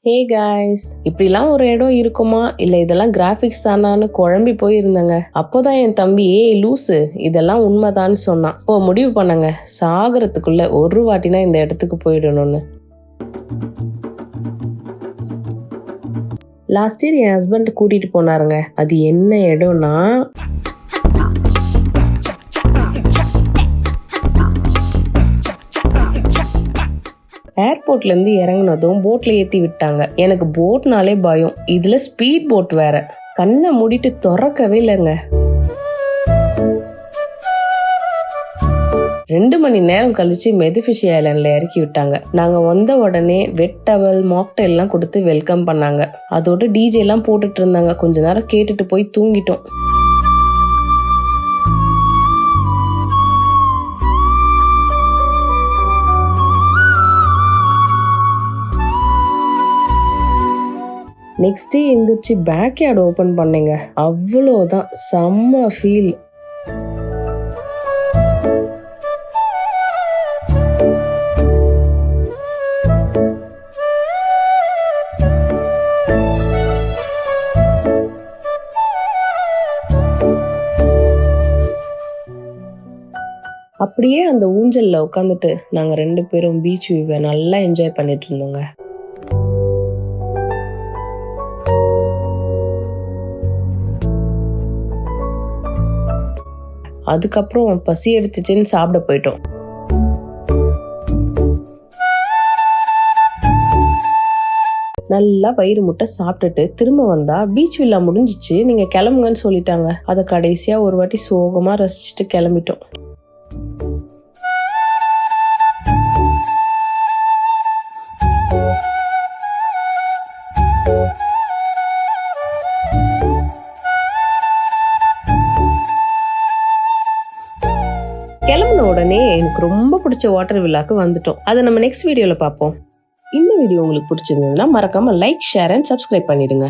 Hey guys, இப்படிலாம் ஒரு இடம் இருக்குமா இல்ல இதெல்லாம் கிராஃபிக்ஸ் தானான்னு குழம்பி போயிருந்தேங்க. அப்போதான் என் தம்பி லூசு இதெல்லாம் உண்மைதான்னு சொன்னான். இப்போ முடிவு பண்ணங்க, சாகரத்துக்குள்ள ஒரு வாட்டினா இந்த இடத்துக்கு போயிடணும்னு. லாஸ்ட் இயர் என் ஹஸ்பண்ட் கூட்டிட்டு போனாருங்க. அது என்ன இடம்னா, ஏர்போர்ட்ல இருந்து இறங்கினதும் போட்ல ஏத்தி விட்டாங்க. எனக்கு போட்னாலே பயம், இதுல ஸ்பீட் போட் வேற. கண்ணை மூடிட்டு திறக்கவே இல்லைங்க. 2 மணி நேரம் கழிச்சு மெதிஃபிஷி ஐலாண்ட்ல இறக்கி விட்டாங்க. நாங்க வந்த உடனே வெட் டவல் மாக்டெயில் எல்லாம் கொடுத்து வெல்கம் பண்ணாங்க. அதோட டிஜே எல்லாம் போட்டுட்டு இருந்தாங்க. கொஞ்ச நேரம் கேட்டுட்டு போய் தூங்கிட்டோம். நெக்ஸ்ட் டே எந்திரிச்சு பேக் யார்டு ஓப்பன் பண்ணேங்க. அவ்வளோதான், செம்ம ஃபீல். அப்படியே அந்த ஊஞ்சல்ல உட்காந்துட்டு நாங்க 2 பேரும் பீச் வியூவை நல்லா என்ஜாய் பண்ணிட்டு இருந்தோங்க. அதுக்கப்புறம் பசி எடுத்துச்சுன்னு சாப்பிட போயிட்டோம். நல்லா வயிறு முட்டை சாப்பிட்டுட்டு திரும்ப வந்தா பீச் வில்லா முடிஞ்சிச்சு, நீங்க கிளம்புங்கன்னு சொல்லிட்டாங்க. அதை கடைசியா ஒரு வாட்டி சோகமா ரசிச்சுட்டு கிளம்பிட்டோம். கிளம்புன உடனே எனக்கு ரொம்ப பிடிச்ச வாட்டர் வில்லாக்கு வந்துட்டோம். அதை நம்ம நெக்ஸ்ட் வீடியோல பார்ப்போம். இந்த வீடியோ உங்களுக்கு பிடிச்சிருந்ததுன்னா மறக்காம லைக், ஷேர் அண்ட் சப்ஸ்கிரைப் பண்ணிடுங்க.